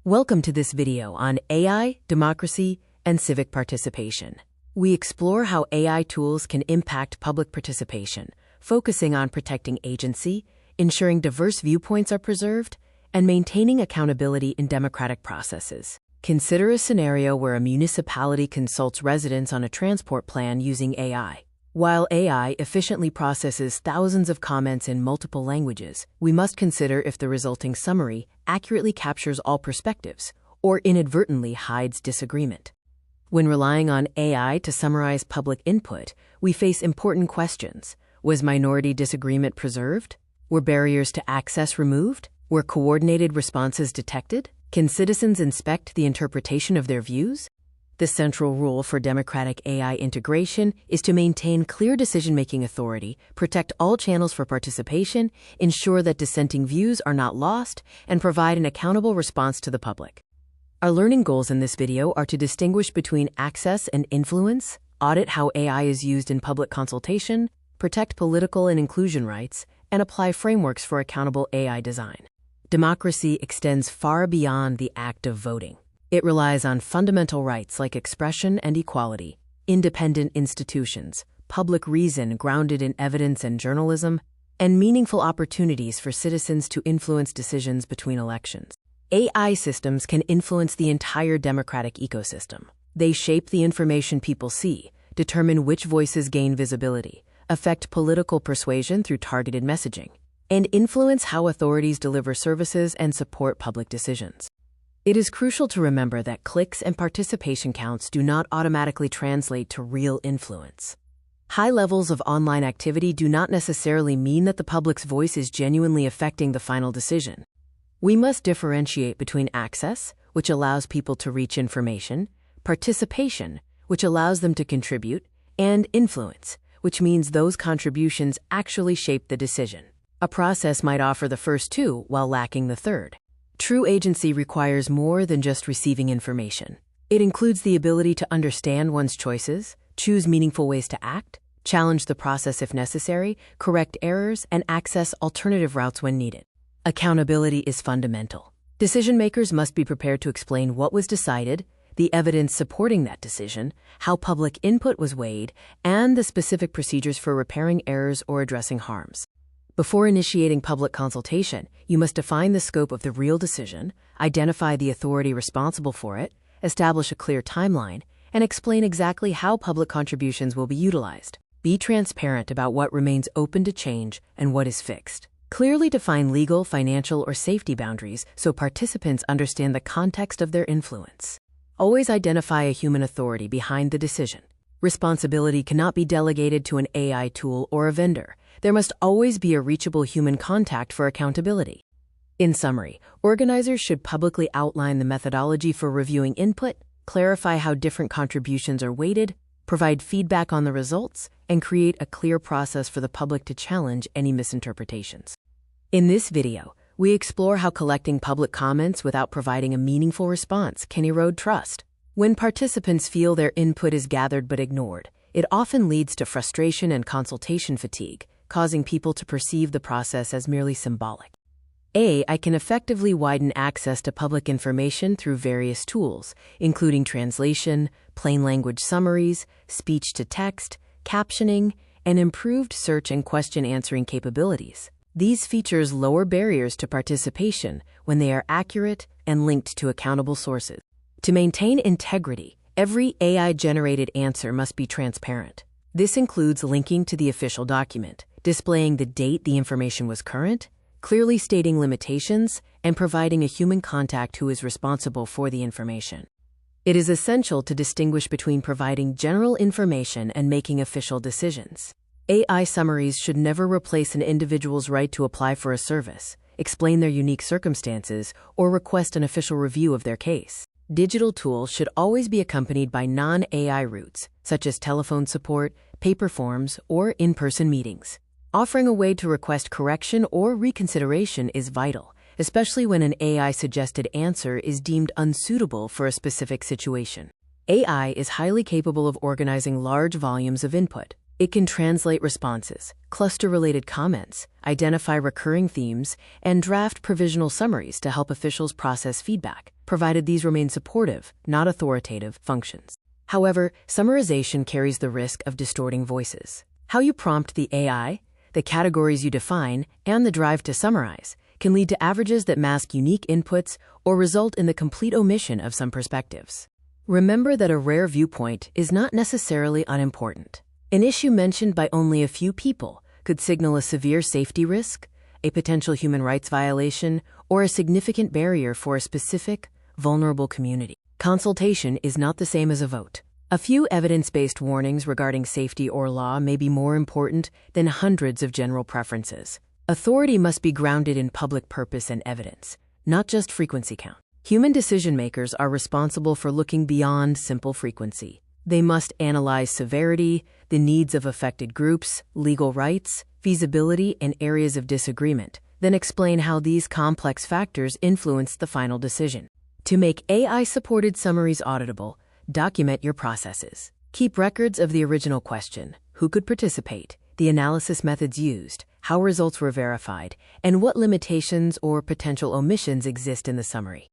Welcome to this video on AI, democracy, and civic participation. We explore how AI tools can impact public participation, focusing on protecting agency, ensuring diverse viewpoints are preserved, and maintaining accountability in democratic processes. Consider a scenario where a municipality consults residents on a transport plan using AI. While AI efficiently processes thousands of comments in multiple languages, we must consider if the resulting summary accurately captures all perspectives or inadvertently hides disagreement. When relying on AI to summarize public input, we face important questions. Was minority disagreement preserved? Were barriers to access removed? Were coordinated responses detected? Can citizens inspect the interpretation of their views? The central rule for democratic AI integration is to maintain clear decision-making authority, protect all channels for participation, ensure that dissenting views are not lost, and provide an accountable response to the public. Our learning goals in this video are to distinguish between access and influence, audit how AI is used in public consultation, protect political and inclusion rights, and apply frameworks for accountable AI design. Democracy extends far beyond the act of voting. It relies on fundamental rights like expression and equality, independent institutions, public reason grounded in evidence and journalism, and meaningful opportunities for citizens to influence decisions between elections. AI systems can influence the entire democratic ecosystem. They shape the information people see, determine which voices gain visibility, affect political persuasion through targeted messaging, and influence how authorities deliver services and support public decisions. It is crucial to remember that clicks and participation counts do not automatically translate to real influence. High levels of online activity do not necessarily mean that the public's voice is genuinely affecting the final decision. We must differentiate between access, which allows people to reach information, participation, which allows them to contribute, and influence, which means those contributions actually shape the decision. A process might offer the first two while lacking the third. True agency requires more than just receiving information. It includes the ability to understand one's choices, choose meaningful ways to act, challenge the process if necessary, correct errors, and access alternative routes when needed. Accountability is fundamental. Decision-makers must be prepared to explain what was decided, the evidence supporting that decision, how public input was weighed, and the specific procedures for repairing errors or addressing harms. Before initiating public consultation, you must define the scope of the real decision, identify the authority responsible for it, establish a clear timeline, and explain exactly how public contributions will be utilized. Be transparent about what remains open to change and what is fixed. Clearly define legal, financial, or safety boundaries so participants understand the context of their influence. Always identify a human authority behind the decision. Responsibility cannot be delegated to an AI tool or a vendor. There must always be a reachable human contact for accountability. In summary, organizers should publicly outline the methodology for reviewing input, clarify how different contributions are weighted, provide feedback on the results, and create a clear process for the public to challenge any misinterpretations. In this video, we explore how collecting public comments without providing a meaningful response can erode trust. When participants feel their input is gathered but ignored, it often leads to frustration and consultation fatigue, causing people to perceive the process as merely symbolic. AI can effectively widen access to public information through various tools, including translation, plain language summaries, speech-to-text, captioning, and improved search and question answering capabilities. These features lower barriers to participation when they are accurate and linked to accountable sources. To maintain integrity, every AI-generated answer must be transparent. This includes linking to the official document, displaying the date the information was current, clearly stating limitations, and providing a human contact who is responsible for the information. It is essential to distinguish between providing general information and making official decisions. AI summaries should never replace an individual's right to apply for a service, explain their unique circumstances, or request an official review of their case. Digital tools should always be accompanied by non-AI routes, such as telephone support, paper forms, or in-person meetings. Offering a way to request correction or reconsideration is vital, especially when an AI-suggested answer is deemed unsuitable for a specific situation. AI is highly capable of organizing large volumes of input. It can translate responses, cluster related comments, identify recurring themes, and draft provisional summaries to help officials process feedback, provided these remain supportive, not authoritative, functions. However, summarization carries the risk of distorting voices. How you prompt the AI, the categories you define, and the drive to summarize can lead to averages that mask unique inputs or result in the complete omission of some perspectives. Remember that a rare viewpoint is not necessarily unimportant. An issue mentioned by only a few people could signal a severe safety risk, a potential human rights violation, or a significant barrier for a specific, vulnerable community. Consultation is not the same as a vote. A few evidence-based warnings regarding safety or law may be more important than hundreds of general preferences. Authority must be grounded in public purpose and evidence, not just frequency count. Human decision-makers are responsible for looking beyond simple frequency. They must analyze severity, the needs of affected groups, legal rights, feasibility, and areas of disagreement, then explain how these complex factors influence the final decision. To make AI-supported summaries auditable, document your processes. Keep records of the original question, who could participate, the analysis methods used, how results were verified, and what limitations or potential omissions exist in the summary.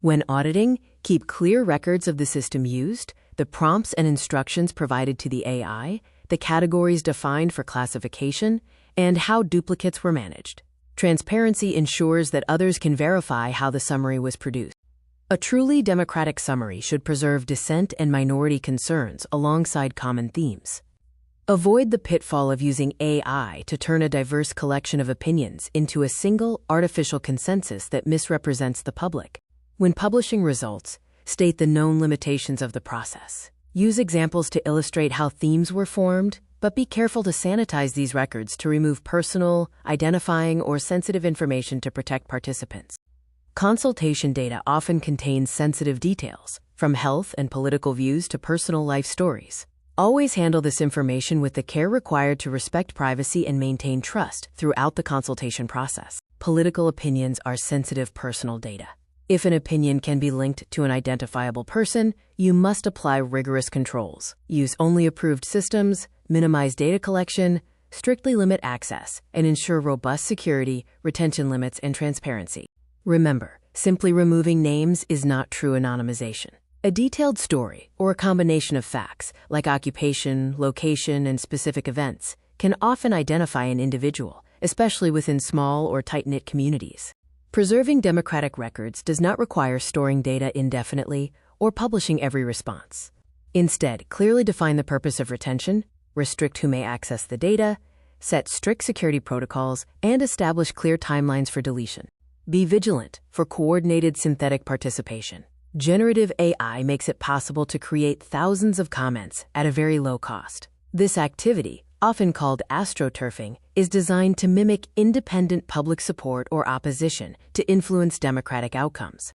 When auditing, keep clear records of the system used, the prompts and instructions provided to the AI, the categories defined for classification, and how duplicates were managed. Transparency ensures that others can verify how the summary was produced. A truly democratic summary should preserve dissent and minority concerns alongside common themes. Avoid the pitfall of using AI to turn a diverse collection of opinions into a single, artificial consensus that misrepresents the public. When publishing results, state the known limitations of the process. Use examples to illustrate how themes were formed, but be careful to sanitize these records to remove personal, identifying, or sensitive information to protect participants. Consultation data often contains sensitive details, from health and political views to personal life stories. Always handle this information with the care required to respect privacy and maintain trust throughout the consultation process. Political opinions are sensitive personal data. If an opinion can be linked to an identifiable person, you must apply rigorous controls. Use only approved systems, minimize data collection, strictly limit access, and ensure robust security, retention limits, and transparency. Remember, simply removing names is not true anonymization. A detailed story, or a combination of facts, like occupation, location, and specific events, can often identify an individual, especially within small or tight-knit communities. Preserving democratic records does not require storing data indefinitely or publishing every response. Instead, clearly define the purpose of retention, restrict who may access the data, set strict security protocols, and establish clear timelines for deletion. Be vigilant for coordinated synthetic participation. Generative AI makes it possible to create thousands of comments at a very low cost. This activity, often called astroturfing, is designed to mimic independent public support or opposition to influence democratic outcomes.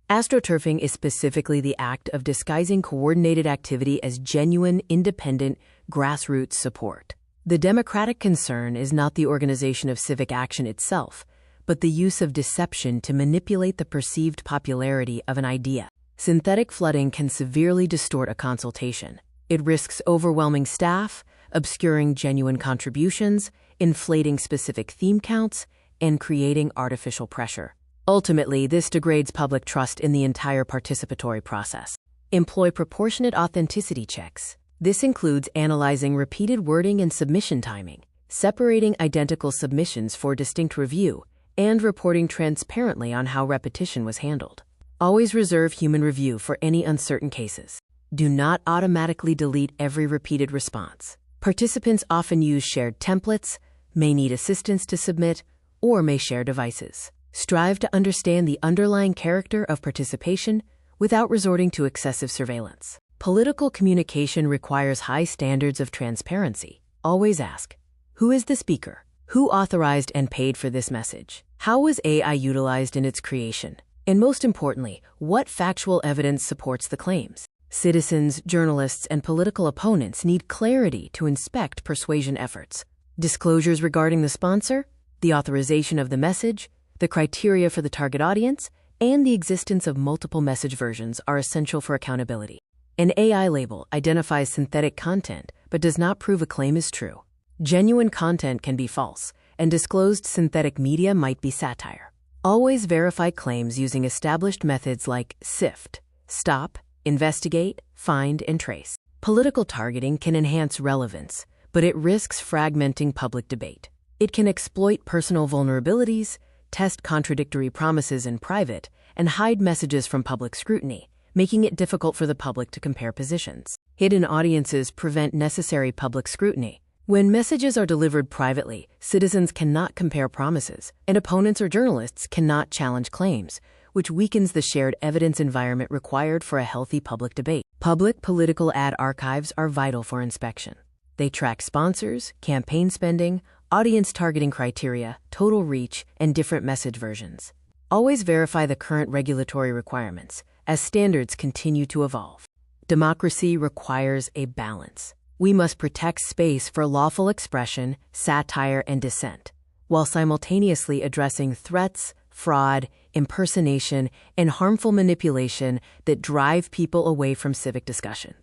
Astroturfing is specifically the act of disguising coordinated activity as genuine, independent, grassroots support. The democratic concern is not the organization of civic action itself, but the use of deception to manipulate the perceived popularity of an idea. Synthetic flooding can severely distort a consultation. It risks overwhelming staff, obscuring genuine contributions, inflating specific theme counts, and creating artificial pressure. Ultimately, this degrades public trust in the entire participatory process. Employ proportionate authenticity checks. This includes analyzing repeated wording and submission timing, separating identical submissions for distinct review, and reporting transparently on how repetition was handled. Always reserve human review for any uncertain cases. Do not automatically delete every repeated response. Participants often use shared templates, may need assistance to submit, or may share devices. Strive to understand the underlying character of participation without resorting to excessive surveillance. Political communication requires high standards of transparency. Always ask, who is the speaker? Who authorized and paid for this message? How was AI utilized in its creation? And most importantly, what factual evidence supports the claims? Citizens, journalists, and political opponents need clarity to inspect persuasion efforts. Disclosures regarding the sponsor, the authorization of the message, the criteria for the target audience, and the existence of multiple message versions are essential for accountability. An AI label identifies synthetic content, but but does not prove a claim is true. Genuine content can be false, and disclosed synthetic media might be satire. Always verify claims using established methods like SIFT, stop, investigate, find, and trace. Political targeting can enhance relevance, but it risks fragmenting public debate. It can exploit personal vulnerabilities, test contradictory promises in private, and hide messages from public scrutiny, making it difficult for the public to compare positions. Hidden audiences prevent necessary public scrutiny. When messages are delivered privately, citizens cannot compare promises, and opponents or journalists cannot challenge claims, which weakens the shared evidence environment required for a healthy public debate. Public political ad archives are vital for inspection. They track sponsors, campaign spending, audience targeting criteria, total reach, and different message versions. Always verify the current regulatory requirements, as standards continue to evolve. Democracy requires a balance. We must protect space for lawful expression, satire, and dissent, while simultaneously addressing threats, fraud, impersonation, and harmful manipulation that drive people away from civic discussions.